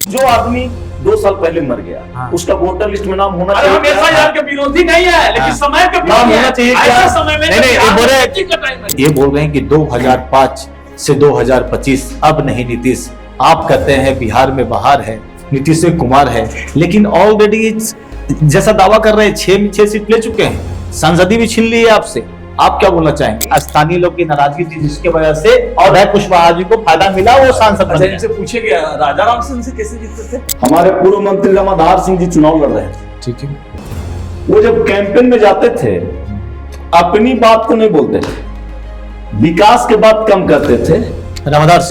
जो आदमी 2 साल पहले मर गया, हाँ। उसका वोटर लिस्ट में नाम होना अरे चाहिए। हमेशा यार के विरोधी नहीं है, लेकिन समय के नाम विरोधी होना चाहिए क्या? ऐसे समय में नहीं, ये बोल रहे हैं ये ये बोल रहे हैं कि 2005 से 2025 अब नहीं नीतीश। आप कहते हैं बिहार में बाहर है, नीतीश कुमार है, लेकिन ऑलरेडी जैसा दावा कर रहे हैं 6 सीट ले चुके हैं, सांसदी भी छीन ली है आपसे। आप क्या बोलना चाहेंगे? स्थानीय लोग की नाराजगी थी जिसके वजह से और राय कुशवाहा जी को फायदा मिला, वो सांसद बन अच्छा गए। इनसे पूछेगा राजा राम सिंह से कैसे जीतते थे? हमारे पूर्व मंत्री रामाधार सिंह जी चुनाव लड़ रहे थे। ठीक है। वो जब कैंपेन में जाते थे अपनी बात को नहीं बोलते थे, विकास के बात कम करते थे। रामाधार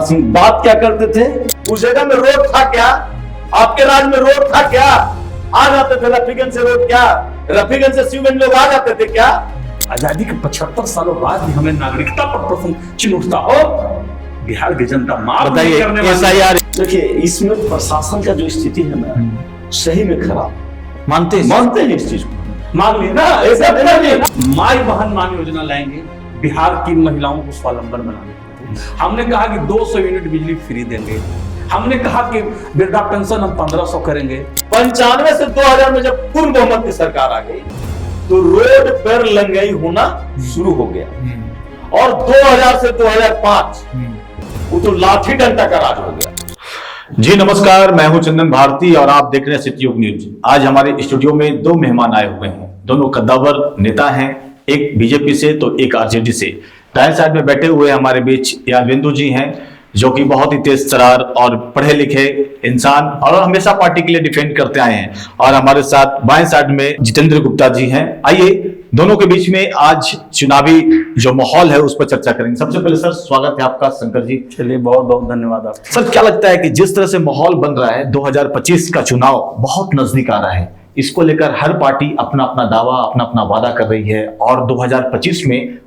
सिंह बात क्या करते थे? उस जगह में रोड था क्या? आपके राज में रोड था क्या? आ जाते थे रफीगंज से रोड क्या? रफीगंज से शिवगंज लोग आ जाते थे क्या? आजादी के 75 सालों बाद भी हमें नागरिकता पर प्रश्न चिन्ह उठता हो, बिहार की जनता माफ नहीं बताइए करने वाली। SIR देखिए, इसमें प्रशासन का जो स्थिति है ना, सही में खराब। मानते हैं? मानते हैं इस चीज को? मान ली ना, ऐसा नहीं। माई बहन मान योजना लाएंगे, बिहार की महिलाओं को स्वावलंबन बनाने। हमने कहा कि 200 यूनिट बिजली फ्री देंगे। हमने कहा कि वृद्धा पेंशन हम 1500 करेंगे। 95 से 2000 में जब पूर्ण बहुमत की सरकार आ गई तो रोड पर लंगाई होना शुरू हो गया, और 2000 से 2005 वो तो लाठी डंडा का राज हो गया। जी नमस्कार, मैं हूं चंदन भारती और आप देख रहे हैं सिटी योग न्यूज। आज हमारे स्टूडियो में 2 मेहमान आए हुए हैं, दोनों कद्दावर नेता हैं, एक बीजेपी से तो एक आरजेडी से। दाएं साइड में बैठे हुए हमारे बीच यादवेंदु जी हैं, जो कि बहुत ही तेज तरार और पढ़े लिखे इंसान और हमेशा पार्टी के लिए डिफेंड करते आए हैं, और हमारे साथ बाएं साइड में जितेंद्र गुप्ता जी हैं। आइए दोनों के बीच में आज चुनावी जो माहौल है उस पर चर्चा करेंगे। सबसे पहले सर स्वागत है आपका, शंकर जी। चलिए, बहुत बहुत धन्यवाद आप। सर क्या लगता है कि जिस तरह से माहौल बन रहा है, 2025 का चुनाव बहुत नजदीक आ रहा है, इसको लेकर हर पार्टी अपना अपना दावा, अपना अपना वादा कर रही है, और 2025 में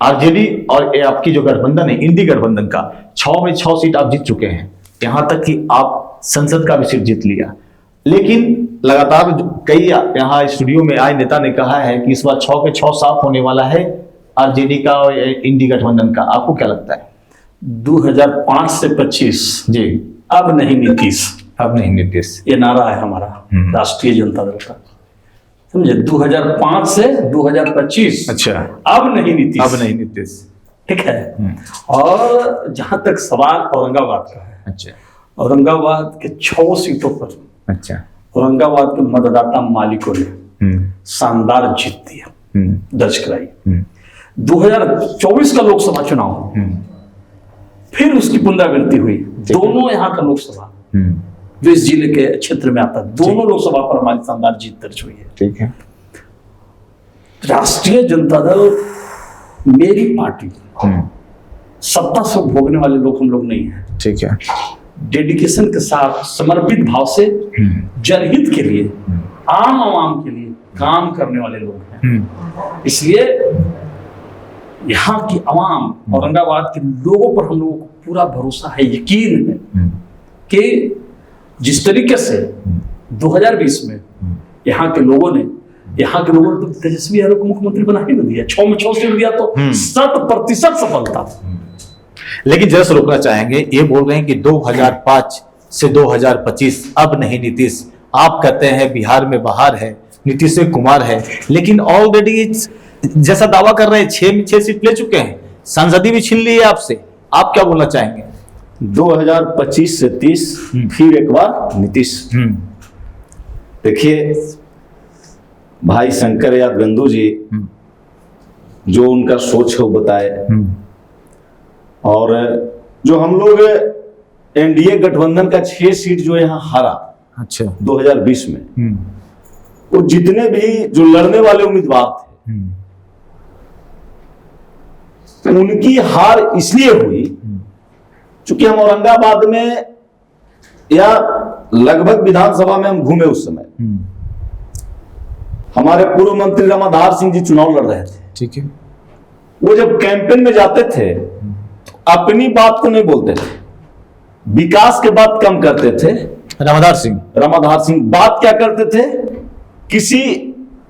आरजेडी और ये आपकी जो गठबंधन है, इंडी गठबंधन का 6 में 6 सीट आप जीत चुके हैं, यहां तक कि आप संसद का भी सीट जीत लिया। लेकिन लगातार कई यहाँ स्टूडियो में आए नेता ने कहा है कि इस बार 6 के 6 साफ होने वाला है आरजेडी का और इंडी गठबंधन का। आपको क्या लगता है? 2005 से 25 जी, अब नहीं नीतीश, अब नहीं नीतीश, ये नारा है हमारा राष्ट्रीय जनता दल का, समझे? 2005 से 2025 अच्छा, अब नहीं नीतीश, अब नहीं नीतीश, ठीक है। और जहां तक सवाल औरंगाबाद का है, अच्छा औरंगाबाद के 6 सीटों पर अच्छा, औरंगाबाद के मतदाता मालिकों ने शानदार जीत दिया, दर्ज कराई। 2024 का लोकसभा चुनाव फिर उसकी पुनरावृत्ति हुई। दोनों यहाँ का लोकसभा जो इस जिले के क्षेत्र में आता है, दोनों लोकसभा पर हमारी शानदार जीत दर्ज हुई है। ठीक है। राष्ट्रीय जनता दल मेरी पार्टी, सत्ता से भोगने वाले लोग हम लोग नहीं हैं। ठीक है। डेडिकेशन के साथ, समर्पित भाव से जनहित के लिए, आम आवाम के लिए काम करने वाले लोग हैं। इसलिए यहाँ की आवाम, औरंगाबाद के लोगों पर हम लोगों को पूरा भरोसा है, यकीन है कि जिस तरीके से 2020 में यहाँ के लोगों ने तो तेजस्वी यादव को मुख्यमंत्री बना ही नहीं दिया, 6 में 6 सीट दिया, तो 100% सफलता। लेकिन जरा रोकना चाहेंगे, ये बोल रहे हैं कि 2005 से 2025 अब नहीं नीतीश। आप कहते हैं बिहार में बाहर है, नीतीश कुमार है, लेकिन ऑलरेडी जैसा दावा कर रहे हैं 6 सीट ले चुके हैं, सांसदी भी छीन ली है आपसे। आप क्या बोलना चाहेंगे? 2025 से 30 फिर एक बार नीतीश। देखिए भाई शंकर यादवेंदु जी जो उनका सोच है वो बताए, और जो हम लोग एनडीए गठबंधन का 6 सीट जो यहाँ हारा, अच्छा, 2020 में, वो जितने भी जो लड़ने वाले उम्मीदवार थे, उनकी हार इसलिए हुई क्योंकि हम औरंगाबाद में या लगभग विधानसभा में हम घूमे उस समय, हमारे पूर्व मंत्री रामाधार सिंह जी चुनाव लड़ रहे थे। ठीक है। वो जब कैंपेन में जाते थे अपनी बात को नहीं बोलते थे, विकास के बात कम करते थे। रामाधार सिंह बात क्या करते थे? किसी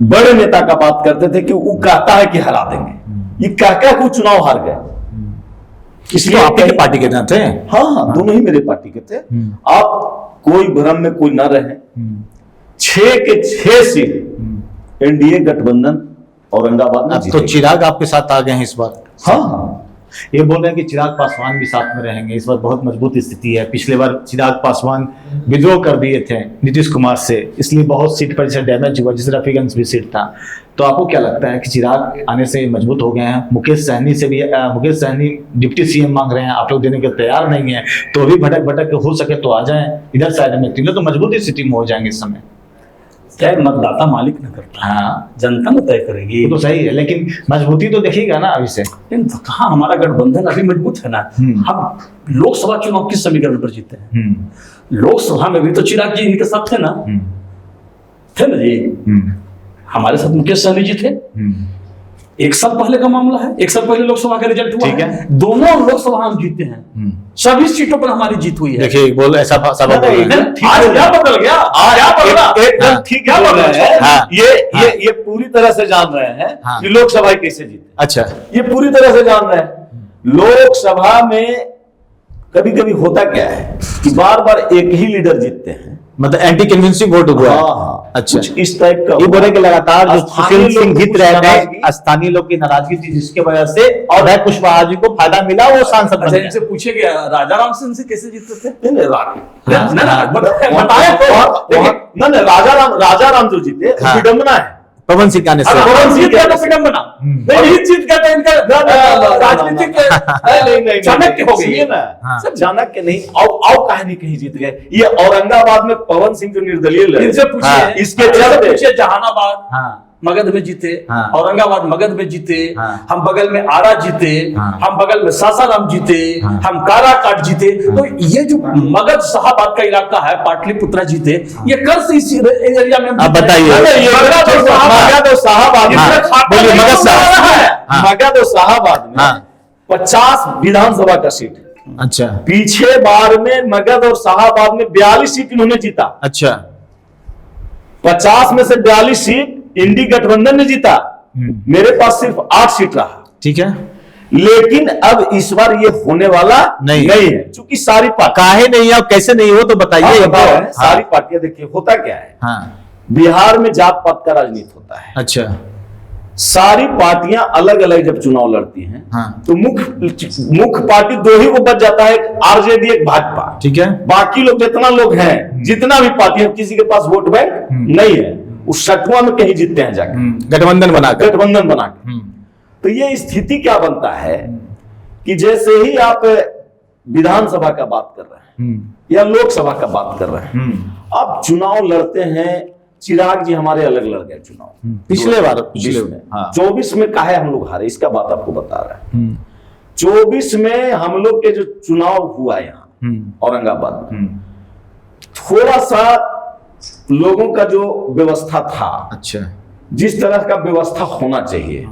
बड़े नेता का बात करते थे कि वो कहता है कि हरा देंगे, ये कह के वो चुनाव हार गए। इसलिए आप ही पार्टी के ना थे। हाँ हाँ, दोनों ही मेरे पार्टी के थे। आप कोई भ्रम में कोई ना रहे, 6 के 6 सीट एनडीए गठबंधन औरंगाबाद में अब तो जीतेगी। चिराग आपके साथ आ गए हैं इस बार। हाँ हाँ, ये बोल रहे हैं कि चिराग पासवान भी साथ में रहेंगे, इस बार बहुत मजबूत स्थिति है। पिछले बार चिराग पासवान विद्रोह कर दिए थे नीतीश कुमार से, इसलिए बहुत सीट पर जैसे डैमेज हुआ, जिस रफीगंज भी सीट था। तो आपको क्या लगता है कि चिराग आने से मजबूत हो गए हैं? मुकेश सहनी से भी मुकेश सहनी डिप्टी सीएम मांग रहे हैं, आप लोग देने के तैयार नहीं है, तो भी भटक भटक के हो सके तो आ जाएं इधर साइड में, तीनों तो मजबूत स्थिति में हो जाएंगे इस समय। क्या मतदाता मालिक न करता है, हाँ, जनता न तय करेगी। वो तो सही है, लेकिन मजबूती तो देखिएगा ना अभी से। लेकिन कहाँ हमारा गठबंधन अभी मजबूत है ना। हम लोकसभा चुनाव किस समीकरण पर जीते हैं? लोकसभा में भी तो चिराग जी इनके साथ थे ना, थे ना जी। हमारे साथ मुकेश सहनी जी थे। 1 साल पहले का मामला है, 1 साल पहले लोकसभा का रिजल्ट हुआ है। दोनों लोकसभा हम जीते हैं, सभी सीटों पर हमारी जीत हुई है। देखिए बोल ऐसा आज क्या बदल गया? क्या बदला? एकदम ठीक क्या बोल बदला? रहे हैं। हाँ। ये पूरी तरह से जान रहे हैं हाँ। कि लोकसभा कैसे जीते। अच्छा, ये पूरी तरह से जान रहे हैं। लोकसभा में कभी कभी होता क्या है कि बार बार एक ही लीडर जीतते हैं, मतलब एंटी कन्विंसिंग वोट हुआ है। हाँ, अच्छा, कुछ इस टाइप का ये बोल रहे कि लगातार जो स्थानीय सुशील सिंह लोग जीत कुछ रहे नाराजगी- थे, स्थानीय लोग की नाराजगी थी, जिसके वजह से और वह कुशवाहा जी को फायदा मिला, वो सांसद बन अच्छा, गए। इनसे पूछे गया राजा राम सिंह से कैसे जीतते थे? नहीं, नहीं, हाँ, ना, ना, हाँ। बताए तो। नहीं नहीं, राजा राम जो जीते हाँ। विडम्बना है। पवन सिंह आने से। अगर पवन जीत गया तो विडम्बना, नहीं जीत गया तो इनका राजनीतिक चाणक्य हो गई। सुनिए ना, हाँ। सब चाणक्य नहीं, आओ कहानी कहीं जीत गए। ये औरंगाबाद में पवन सिंह जो निर्दलीय लड़े, इनसे पूछिए, हाँ। इसके चलते पूछिए जहानाबाद हाँ, मगध में जीते, हाँ। औरंगाबाद मगध में जीते, हाँ। हम बगल में आरा जीते, हाँ। हम बगल में सासाराम जीते, हाँ। हम काराकाट जीते। तो ये जो मगध शाहाबाद का इलाका है, पाटलिपुत्रा जीते, ये कर से इस एरिया में हम अब जीते। बताइए। अरे ये मगध और शाहाबाद- मगध और शाहाबाद में- हाँ, खाता बोलिए, नहीं मगध होता साहब। है। हाँ। मगध और शाहाबाद में हाँ। 50 विधानसभा का सीट है। अच्छा पीछे बार में मगध और शाहाबाद में 42 सीट इन्होंने जीता। अच्छा, 50 में से 42 सीट इंडी गठबंधन ने जीता। मेरे पास सिर्फ 8 सीट रहा। ठीक है। लेकिन अब इस बार ये होने वाला नहीं। नहीं है, क्योंकि सारी पार्टी काहे नहीं है और कैसे नहीं हो तो बताइए। सारी पार्टियां देखिए होता क्या है, हाँ, बिहार में जात पात का राजनीति होता है। अच्छा, सारी पार्टियां अलग अलग जब चुनाव लड़ती हैं, हाँ, तो मुख्य पार्टी 2 ही को बच जाता है, एक आरजेडी एक भाजपा। ठीक है। बाकी लोग जितना लोग हैं, जितना भी पार्टी है, किसी के पास वोट बैंक नहीं है, उस सटुआ में कहीं जीतते हैं जाकर गठबंधन बनाकर। गठबंधन बना के। तो ये स्थिति क्या बनता है कि जैसे ही आप विधानसभा का बात कर रहे हैं या लोकसभा का बात कर रहे हैं, आप चुनाव लड़ते हैं। चिराग जी हमारे अलग लड़ गए चुनाव पिछले बार, 20 में। हाँ। 24 में काहे हम लोग हारे, इसका बात आपको बता रहा है। 24 में हम लोग के जो चुनाव हुआ यहाँ औरंगाबाद में, थोड़ा सा लोगों का जो व्यवस्था था, अच्छा, जिस तरह का व्यवस्था होना चाहिए,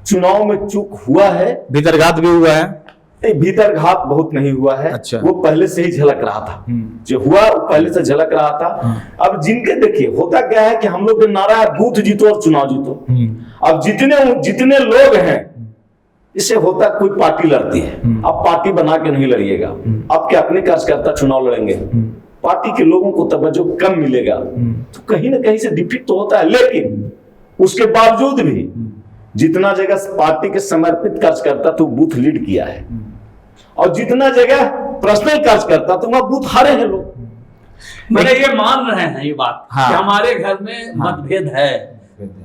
चुनाव में चूक हुआ है। भीतरघात भी हुआ है। नहीं, भीतर घात बहुत नहीं हुआ है। अच्छा। वो पहले से ही झलक रहा था, जो हुआ वो पहले से झलक रहा था। अब जिनके देखिए होता क्या है कि हम लोग का नारा है बूथ जीतो और चुनाव जीतो। अब जितने लोग हैं, इससे होता कोई पार्टी लड़ती है, अब पार्टी बना के नहीं लड़िएगा, आपके अपने कार्यकर्ता चुनाव लड़ेंगे, पार्टी के लोगों को तवज्जो कम मिलेगा, तो कहीं ना कहीं से डिफीट तो होता है। लेकिन उसके बावजूद भी जितना जगह पार्टी के समर्पित कार्यकर्ता तो बूथ लीड किया है, और जितना जगह पर्सनल कार्यकर्ता तो वहां बूथ हारे हैं लोग। मैंने ये मान रहे हैं ये बात, हाँ। कि हमारे घर में मतभेद है,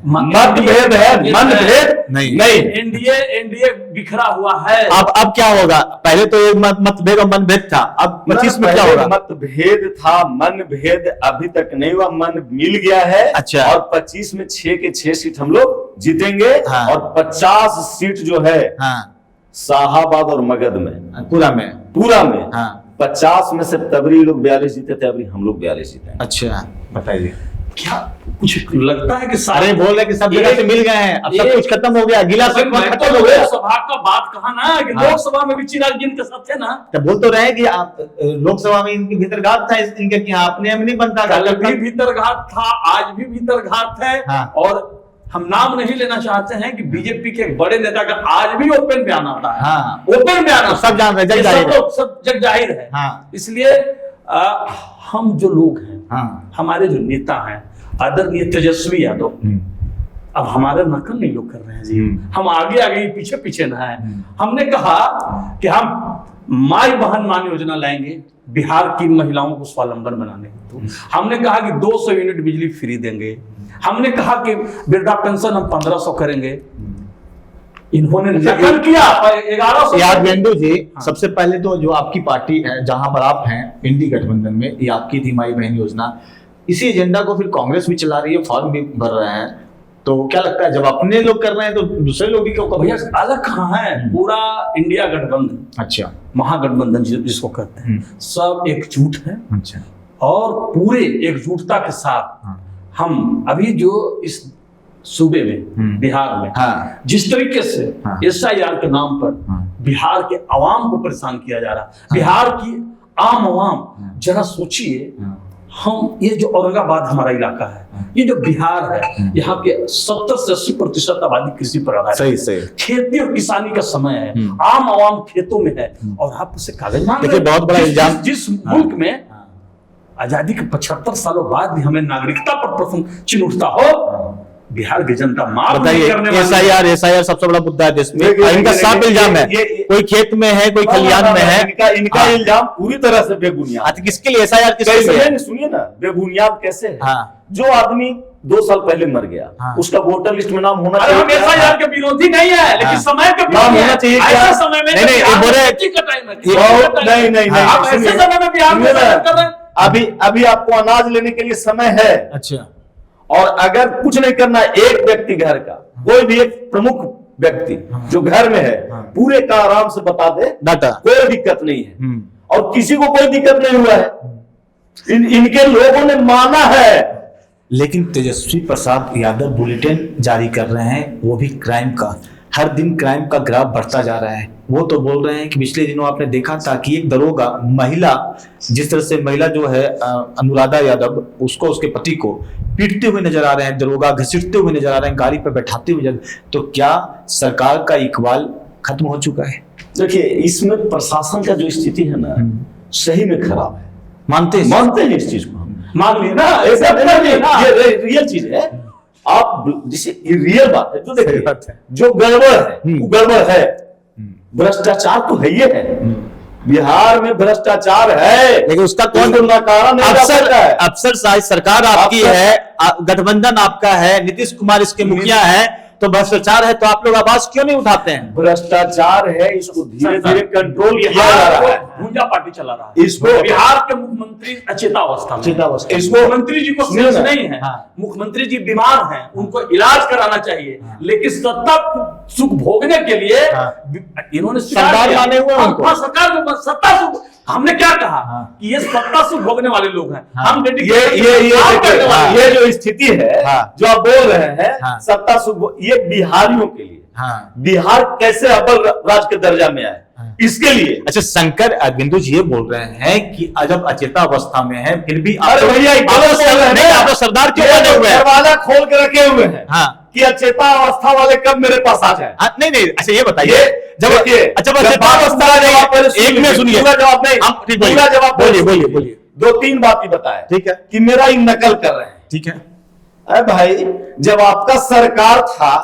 मतभेद है, मतभेद नहीं। एनडीए बिखरा हुआ है। अब क्या होगा? पहले तो एक मतभेद और मनभेद था, अब 25 में क्या पहले होगा? मतभेद था, मनभेद अभी तक नहीं हुआ, मन मिल गया है। अच्छा। और 25 में 6 के 6 सीट हम लोग जीतेंगे। हाँ। और 50 सीट जो है हाँ, शाहाबाद और मगध में, पूरा में। पूरा में हाँ, 50 में से तबरी लोग 42 जीते थे, अभी हम लोग 42 जीते हैं। अच्छा, बताइए। क्या कुछ लगता है कि अरे बोल रहे कि सब जगह से मिल गए हैं, अब सब कुछ खत्म हो गया, गिला सब मैं खत्म तो हो गया। लोकसभा का बात कहा ना कि हाँ। लोकसभा में भी चिराग जी के साथ थे ना। तो बोल तो रहे कि आप लोकसभा में इनके भीतरघात था, इनके कि अपने में नहीं बनता। कल भी भीतरघात था, आज भी भीतरघात है। हाँ। और हम नाम नहीं लेना चाहते हैं कि बीजेपी के एक बड़े नेता का आज भी ओपन बयान आता है। हाँ। ओपन बयान आता है, सब जान रहे हैं, जग ये जाहिर है। सब जग जाहिर है। हाँ। इसलिए हम जो लोग हैं, हाँ। हमारे जो नेता हैं आदरणीय तेजस्वी यादव, अब हमारे नकल नहीं लोग कर रहे हैं जी, हम आगे आगे पीछे पीछे ना है। हमने कहा कि हम माई बहन मान योजना लाएंगे बिहार की महिलाओं को स्वावलंबन बनाने हेतु। हमने कहा कि 200 यूनिट बिजली फ्री देंगे। हमने कहा कि वृद्धा पेंशन हम 1500 करेंगे। इन्होंने नकल किया 1100। यादवेंदु जी, सबसे पहले तो जो आपकी पार्टी है, जहां पर आप हैं इंडी गठबंधन में, ये आपकी थी माई बहन योजना। इसी एजेंडा को फिर कांग्रेस भी चला रही है, फॉर्म भी भर रहे हैं। तो क्या लगता है, जब अपने लोग कर रहे हैं तो दूसरे लोग भी क्यों कर रहे हैं? अलग कहाँ है, पूरा इंडिया गठबंधन, अच्छा, महागठबंधन जिसको कहते हैं, सब एकजुट है। अच्छा। और पूरे एकजुटता के साथ हम अभी जो इस सूबे में, बिहार में, हाँ। जिस तरीके से हाँ। SIR के नाम पर बिहार के आवाम को परेशान किया जा रहा है, बिहार की आम आवाम, जरा सोचिए, हम ये जो औरंगाबाद हमारा इलाका है, ये जो बिहार है, यहाँ के 70 से 80% आबादी कृषि पर आधारित है। सही। खेती और किसानी का समय है, आम आवाम खेतों में है, और आप उसे कागज मांग रहे हैं। देखिए, बहुत बड़ा इल्जाम, जिस मुल्क में आजादी के 75 सालों बाद भी हमें नागरिकता पर प्रश्न चिन्ह उठता हो, बिहार की जनता माफ नहीं करने वाली है। SIR सबसे बड़ा मुद्दा है देश में। इनका साफ इल्जाम है, कोई खेत में है, कोई खलियान में है। इनका इल्जाम पूरी तरह से बेबुनियाद। किसके लिए SIR किसके लिए? सुनिए ना, बेबुनियाद कैसे है? हाँ। जो आदमी 2 साल पहले मर गया, उसका वोटर लिस्ट में नाम होना चाहिए। हम SIR के विरोधी नहीं है, लेकिन समय के नाम होना चाहिए। ऐसा समय में नहीं, आप ऐसे समय में बिहार में कर रहे हैं। अभी आपको अनाज लेने के लिए समय है। अच्छा। और अगर कुछ नहीं करना, एक व्यक्ति घर का, कोई भी एक प्रमुख व्यक्ति जो घर में है, पूरे का आराम से बता दे, डाटा, कोई दिक्कत नहीं है। और किसी को कोई दिक्कत नहीं हुआ है, इनके लोगों ने माना है। लेकिन तेजस्वी प्रसाद यादव बुलेटिन जारी कर रहे हैं, वो भी क्राइम का। हर दिन क्राइम का ग्राफ बढ़ता जा रहा है। वो तो बोल रहे हैं कि पिछले दिनों आपने देखा था कि एक दरोगा महिला, जिस तरह से महिला जो है अनुराधा यादव, उसको, उसके पति को पीटते हुए नजर आ रहे हैं, दरोगा घसीटते हुए नजर आ रहे हैं, गाड़ी पर बैठाते हुए नजर। तो क्या सरकार का इकबाल खत्म हो चुका है? देखिए, इसमें प्रशासन का जो स्थिति है ना, सही में खराब है। मानते हैं इस चीज को, मान लिए ना, ऐसा ये रियल चीज है। आप जिसे रियल बात है, तो देखिए, जो गड़बड़ है वो गड़बड़ है। भ्रष्टाचार तो है ही है, बिहार में भ्रष्टाचार है, लेकिन उसका कौन कारण अफसर शायद सरकार आपकी है, गठबंधन आपका है, नीतीश कुमार इसके मुखिया है, तो भ्रष्टाचार है तो आप लोग आवाज क्यों नहीं उठाते हैं? भ्रष्टाचार है, इसको धीरे धीरे कंट्रोल किया जा रहा है। भूंजा पार्टी चला रहा है इसको। बिहार के मुख्यमंत्री अचेतावस्था में, इसको मुख्यमंत्री जी को सेंस नहीं है। मुख्यमंत्री जी बीमार हैं, उनको इलाज कराना चाहिए, लेकिन सत्ता सुख भोगने के लिए इन्होंने सरकार माने हुए उनको। सरकार में सत्ता सुख, हमने क्या कहा कि ये सत्ता सुख भोगने वाले लोग हैं। हम ये जो स्थिति है, जो आप बोल रहे हैं सत्ता सुख, ये बिहारियों के लिए, बिहार कैसे अव्वल राज्य के दर्जा में आए, इसके लिए। अच्छा, शंकर अरविंदो जी ये बोल रहे हैं कि जब अचेता अवस्था में है फिर भी आप सरदार क्यों बने हुए हैं? दरवाजा खोल के रखे हुए हैं कि अचेता अवस्था वाले कब मेरे पास आ जाए। नहीं, अच्छा ये बताइए, जब अचेता अवस्था, एक में सुनिए, जवाब नहीं, पूरा जवाब बोलिए। 2-3 बात ही बताए, ठीक है, कि मेरा ही नकल कर रहे हैं। ठीक है। अरे भाई, जब आपका सरकार था,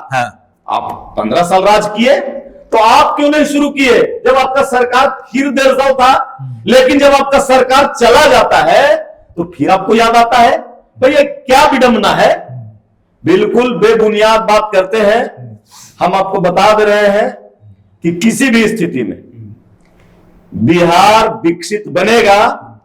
आप 15 साल राज किए, तो आप क्यों नहीं शुरू किए? जब आपका सरकार फिर 1.5 साल था, लेकिन जब आपका सरकार चला जाता है तो फिर आपको याद आता है। भैया क्या विडंबना है, बिल्कुल बेबुनियाद बात करते हैं। हम आपको बता दे रहे हैं कि किसी भी स्थिति में बिहार विकसित बनेगा,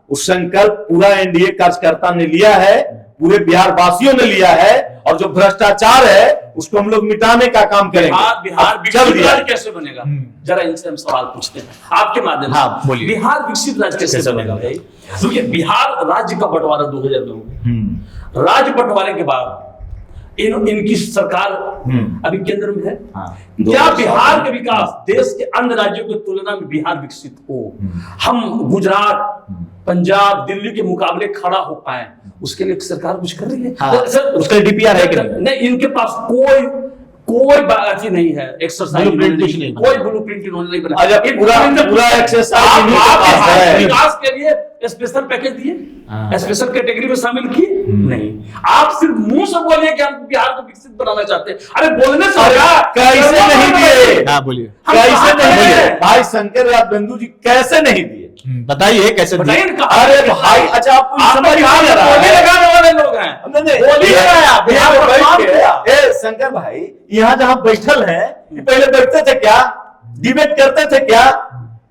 उस संकल्प पूरा एनडीए कार्यकर्ता ने लिया है, पूरे बिहार वासियों ने लिया है, और जो भ्रष्टाचार है उसको हम लोग मिटाने का काम करेंगे। बिहार विकसित राज्य कैसे बनेगा? जरा इनसे हम सवाल पूछते हैं आपके माध्यम से। बिहार विकसित राज्य कैसे बनेगा भाई? क्योंकि बिहार राज्य का बंटवारा 2000 में हो गया। राज्य बंटवारे के बाद इनकी सरकार अभी केंद्र में है। हाँ। क्या बिहार का विकास देश के अन्य राज्यों की तुलना में बिहार विकसित हो, हम गुजरात, पंजाब, दिल्ली के मुकाबले खड़ा हो पाए, उसके लिए सरकार कुछ कर रही है? हाँ। सर, उसका DPR है कि नहीं? नहीं, इनके पास कोई बात ही नहीं है, एक्सरसाइज नहीं, कोई ब्लूप्रिंट इन्होंने नहीं बनाया। अच्छा, पूरा एक्सरसाइज विकास के लिए स्पेशल पैकेज दिए, स्पेशल कैटेगरी में शामिल किए नहीं। आप सिर्फ मुंह से बोलिए कि हम बिहार को विकसित बनाना चाहते हैं, अरे बोलने से कैसे नहीं दिए? हाँ बोलिए, कैसे नहीं दिए भाई? शंकर यादव जी कैसे नहीं दिए? बताइए कैसे दिए? अरे भाई, अच्छा आपको समझ नहीं आ रहा है? लगाने वाले लोग हैं, बोली लगाया बिहार यहाँ को बैठ काम किया। के, ए शंकर भाई, यहाँ जहाँ बैठल हैं, पहले बैठते थे क्या? डिबेट करते थे क्या?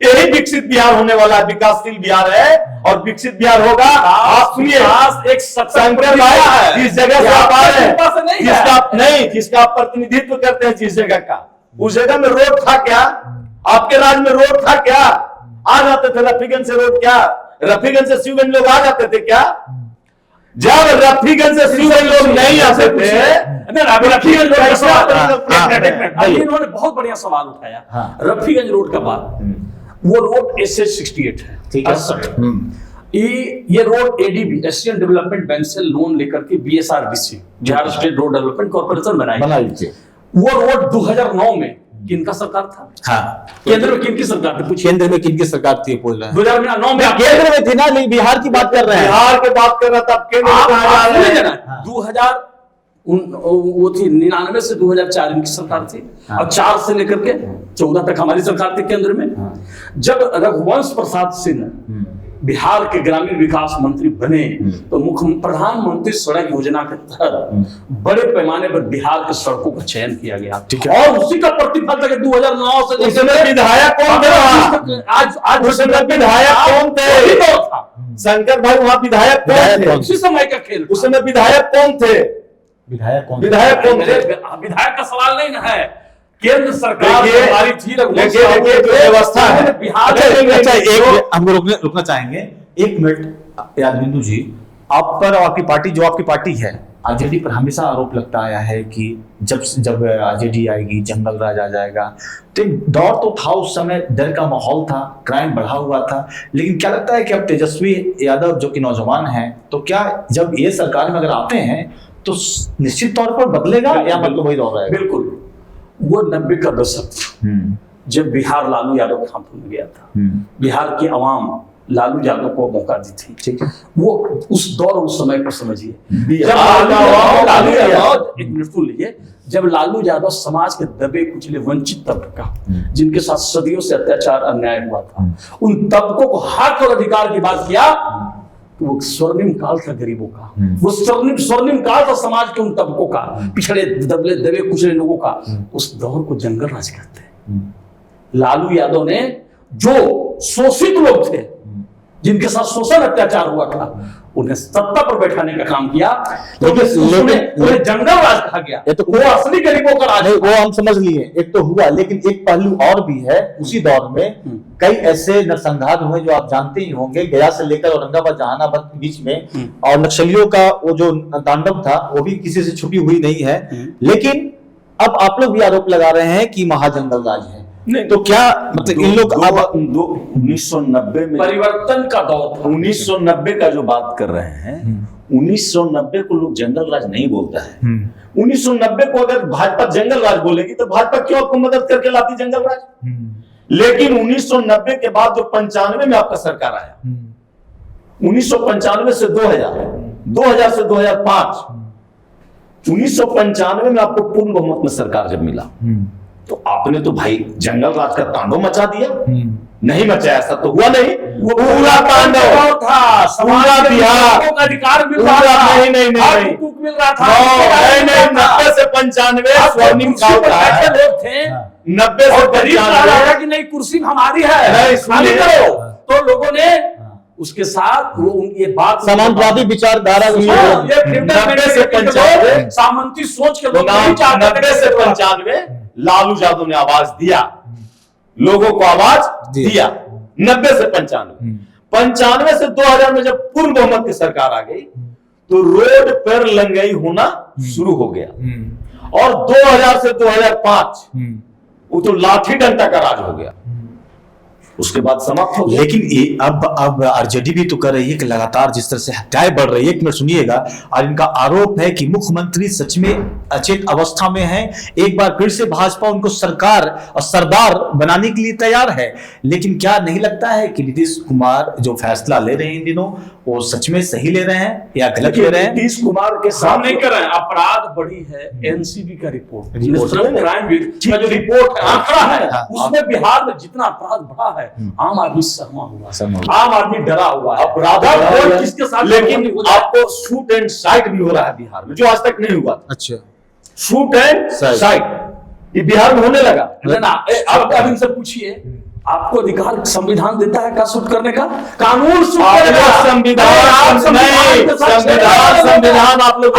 यही विकसित बिहार होने वाला है, विकासशील बिहार है और विकसित बिहार होगा। आप सुनिए, एक शंकर भाई जिस जगह से आप आ रहे हैं, जिसका आप प्रतिनिधित्व करते हैं, जिस जगह का, उस जगह में रोड था क्या? आपके राज्य में रोड था क्या? आ जाते थे रफीगंज से रोड क्या? रफीगंज से शिवगंज लोग आ जाते थे क्या? जब रफीगंज से शिवगंज लोग नहीं आते थे, रफीगंज इन्होंने बहुत बढ़िया सवाल उठाया। रफीगंज रोड का बात, वो रोड SS-68 है, ठीक है। 68 ये road ADB Asian development bank से लोन लेकर के BSRDC Bihar state road development corporation बनाई। वो रोड 2009 में किनका सरकार था? हाँ। केंद्र में किनकी सरकार थी? पूछिए। केंद्र में किनकी सरकार थी बोल रहे हैं? 2009 में केंद्र में थी ना, लेकिन बिहार की बात कर रहे हैं। बिहार की बात कर रहा था, केंद्र में कहाँ जा रहे हैं? 2000 वो थी 99 से 2004 इनकी सरकार थी, और 4 से लेकर के 14 तक हमारी सरकार थी केंद्र में। जब रघुवंश प्रसाद सिंह बिहार के ग्रामीण विकास मंत्री बने, तो प्रधानमंत्री सड़क योजना के तहत बड़े पैमाने पर बिहार के सड़कों का चयन किया गया, और उसी का प्रतिफल था कि 2009 से उस समय विधायक कौन थे? आज उस समय विधायक कौन थे? शंकर भाई, वहाँ विधायक कौन थे? उसी समय का खेल। उस समय विधायक कौन थे? विधायक कौन थे? विधायक का सवाल नहीं ना है, केंद्र सरकार देखिए, हमारी थी, देखिए जो व्यवस्था है बिहार अच्छा, एक हम रुकना चाहेंगे 1 मिनट। यादविंदु जी, आप पर और आपकी पार्टी, जो आपकी पार्टी है आरजेडी पर, हमेशा आरोप लगता आया है कि जब आरजेडी आएगी जंगल राज आ जाएगा। तो एक दौर तो था, उस समय डर का माहौल था, क्राइम बढ़ा हुआ था, लेकिन क्या लगता है कि अब तेजस्वी यादव जो कि नौजवान हैं, तो क्या जब ये सरकार में अगर आते हैं तो निश्चित तौर पर बदलेगा, या मतलब वही दौर रहेगा? बिल्कुल, वो 90 का दशक जब बिहार लालू यादव के हाथों में गया था, बिहार की आवाम लालू यादव को मौका दी थी, ठीक है। वो उस दौर उस समय पर समझिए, जब लालू यादव समाज के दबे कुचले वंचित तबका, जिनके साथ सदियों से अत्याचार अन्याय हुआ था, उन तबकों को हक और अधिकार की बात किया, तो वो स्वर्णिम काल था गरीबों का, वो स्वर्णिम काल था समाज के उन तबकों का, पिछड़े दबे कुचले लोगों का। उस दौर को जंगल राज कहते हैं। लालू यादव ने जो शोषित लोग थे, जिनके साथ शोषण अत्याचार हुआ था, उन्हें सत्ता पर बैठाने का काम किया, तो उन्हें जंगल राज कहा गया। ये तो वो असली गरीबों का राज, वो हम समझ लिए, एक तो हुआ, लेकिन एक पहलू और भी है। उसी दौर में कई ऐसे नरसंहार हुए जो आप जानते ही होंगे, गया से लेकर औरंगाबाद जहानाबाद के बीच में, और नक्सलियों का वो जो तांडव था वो भी किसी से छुपी हुई नहीं है। लेकिन अब आप लोग भी आरोप लगा रहे हैं कि महाजंगल राज है, तो क्या मतलब इन लोग 1990 में परिवर्तन का दौर था। 1990 का जो बात कर रहे हैं, 1990 को लोग जंगल राज नहीं बोलता है। 1990 को अगर भाजपा जंगल राज बोलेगी तो भाजपा क्यों आपको मदद करके लाती जंगल राज? लेकिन 1990 के बाद जो 95 में आपका सरकार आया, 1995 से 2000 से 2005, 1995 में आपको पूर्ण बहुमत में सरकार जब मिला, तो आपने तो भाई जंगल राज का तांडव मचा दिया। नहीं मचाया, ऐसा तो हुआ नहीं, वो पूरा तांडव था। पूरा बिहार का अधिकार मिल रहा था, नहीं मिल रहा था। 90 से 95 स्वर्णिम काल का लोग थे, 90 से 95 कि नहीं कुर्सी हमारी है, खाली करो, तो लोगों ने उसके साथ वो ये बात समाजवादी विचारधारा, 90 से 95 सामंती सोच के लोग 90 से 95 लालू यादव ने आवाज दिया, लोगों को आवाज दिया। 90 से 95 से 2000 में जब पूर्ण बहुमत की सरकार आ गई, तो रोड पर लंगाई होना शुरू हो गया। और 2000 से 2005 वो तो लाठी डंडा का राज हो गया, उसके बाद समाप्त हो गया। लेकिन अब आरजेडी भी तो कर रही है कि लगातार जिस तरह से हत्याएं बढ़ रही है, एक मिनट सुनिएगा, और इनका आरोप है कि मुख्यमंत्री सच में अचेत अवस्था में है। एक बार फिर से भाजपा उनको सरकार और सरदार बनाने के लिए तैयार है। लेकिन क्या नहीं लगता है कि नीतीश कुमार जो फैसला ले रहे हैं इन दिनों वो सच में सही ले रहे हैं या गलत ले रहे हैं? नीतीश कुमार के हम नहीं कर रहे हैं। अपराध बढ़ी है, एनसीबी का रिपोर्ट का जो रिपोर्ट है, आंकड़ा है, उसमें बिहार में जितना अपराध बढ़ा है, आम आदमी सहमा हुआ, आम आदमी डरा हुआ है। अपराध किसके साथ, लेकिन आपको शूट एंड साइट भी हो रहा है बिहार में, जो आज तक नहीं हुआ। अच्छा, शूट एंड साइट ये बिहार में होने लगा। अब इनसे पूछिए, आपको अधिकार संविधान देता है क्या शूट करने का? कानून शूट संविधान आप लोग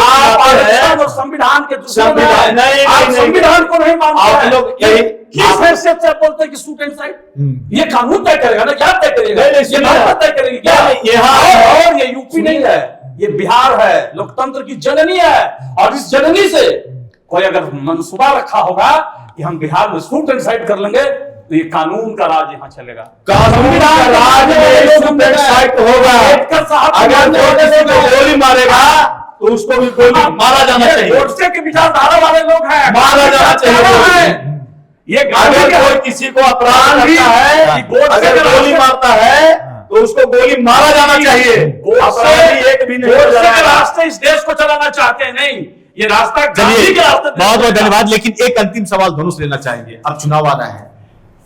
संविधान के संविधान को नहीं मानते आप लोग किस हैसियत से बोलते हैं कि शूट एंड साइट? ये कानून तय करेगा ना, क्या तय करेगा? ये भारत तय करेगी क्या? और ये यूपी नहीं है, ये बिहार है, लोकतंत्र की जननी है। और इस जननी से कोई अगर मंसूबा रखा होगा कि हम बिहार में शूट एंड साइट कर लेंगे, तो ये कानून का राज यहाँ चलेगा। कानून का राज में शूट एंड साइट होगा। अगर गोली मारेगा तो उसको भी गोली मारा जाना चाहिए। गोडसे के विचारधारा वाले लोग हैं, मारा जाना चाहिए। ये अगर कोई किसी को अपराध करता है, अगर गोली मारता है तो उसको गोली मारा जाना चाहिए। अपराधी एक भी नहीं रास्ते इस देश को चलाना चाहते हैं, नहीं, ये रास्ता चलिए, बहुत बहुत धन्यवाद। लेकिन एक अंतिम सवाल दोनों से लेना चाहेंगे। अब चुनाव आ रहा है,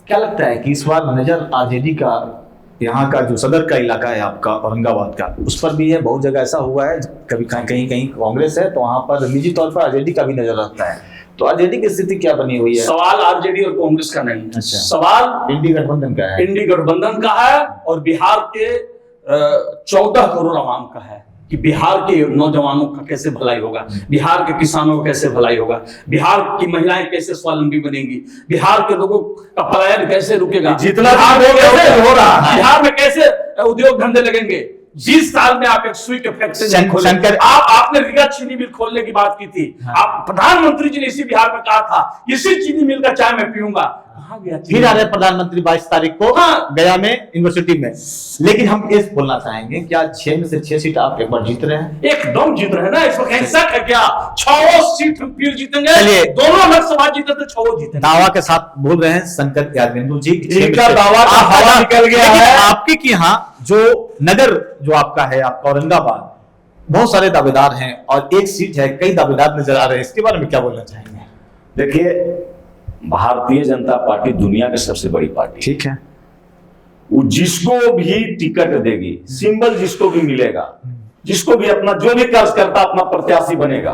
क्या लगता है कि इस बार नजर आरजेडी का यहाँ का जो सदर का इलाका है आपका औरंगाबाद का, उस पर भी है? बहुत जगह ऐसा हुआ है, कभी कहीं कहीं कांग्रेस है तो वहां पर निजी तौर पर आरजेडी का भी नजर आता है। तो आरजेडी की स्थिति क्या बनी हुई है? सवाल आरजेडी और कांग्रेस का नहीं, अच्छा, सवाल इंडी गठबंधन का है। इंडी गठबंधन का है और बिहार के 14 करोड़ आवाम का है कि बिहार के नौजवानों का कैसे भलाई होगा, बिहार के किसानों का कैसे भलाई होगा, बिहार की महिलाएं कैसे स्वावलंबी बनेंगी, बिहार के लोगों का पलायन कैसे रुकेगा, जितना हो रहा है बिहार में कैसे उद्योग धंधे लगेंगे। 20 साल में आप एक स्वीट फैक्ट्री खोलेंगे। आपने रीगा चीनी मिल खोलने की बात की थी, आप प्रधानमंत्री जी ने इसी बिहार में कहा था इसी चीनी मिल का चाय मैं पीऊंगा। फिर आ रहे प्रधानमंत्री 22 तारीख को गया में यूनिवर्सिटी में। लेकिन हम ये बोलना चाहेंगे कि आज 6 में से 6 सीट आप एक बार जीत रहे हैं, एकदम जीत रहे हैं ना। इसमें कैसा है क्या? 6 सीट हम फिर जीतेंगे, दोनों लोकसभा जीते तो 6 जीते। दावा के साथ बोल रहे हैं शंकर यादवेंदु जी, इनका दावा का हवा निकल गया है। आपके की यहाँ जो नगर जो आपका है, आपका औरंगाबाद, बहुत सारे दावेदार हैं और एक सीट है, कई दावेदार नजर आ रहे हैं, इसके बारे में क्या बोलना चाहेंगे? देखिए, भारतीय जनता पार्टी दुनिया की सबसे बड़ी पार्टी, ठीक है, वो जिसको भी टिकट देगी, सिंबल जिसको भी मिलेगा, जिसको भी अपना जो भी कार्यकर्ता अपना प्रत्याशी बनेगा,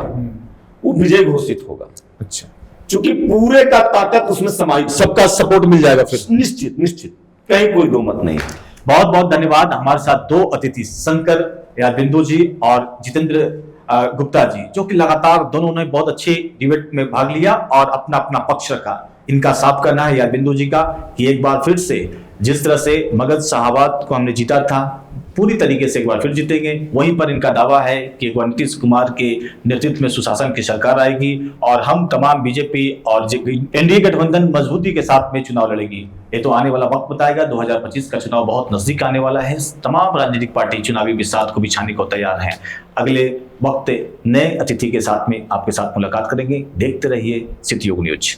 वो विजय घोषित होगा। अच्छा, क्योंकि पूरे का ताकत उसमें समाई, सबका सपोर्ट मिल जाएगा फिर, निश्चित निश्चित, कहीं कोई दो मत नहीं। बहुत बहुत धन्यवाद। हमारे साथ 2 अतिथि शंकर यादवेंदु जी और जितेंद्र गुप्ता जी, जो कि लगातार दोनों ने बहुत अच्छे डिबेट में भाग लिया और अपना अपना पक्ष रखा। इनका साफ करना है यादवेंदु जी का कि एक बार फिर से जिस तरह से मगध शाहाबाद को हमने जीता था, पूरी तरीके से एक बार फिर जीतेंगे। वहीं पर इनका दावा है कि एक बार नीतीश कुमार के नेतृत्व में सुशासन की सरकार आएगी और हम तमाम बीजेपी और एनडीए गठबंधन मजबूती के साथ में चुनाव लड़ेगी। ये तो आने वाला वक्त बताएगा। 2025 का चुनाव बहुत नजदीक आने वाला है। तमाम राजनीतिक पार्टी चुनावी बिसात को बिछाने को तैयार हैं। अगले वक्त नए अतिथि के साथ में आपके साथ मुलाकात करेंगे। देखते रहिए सिटी योग न्यूज।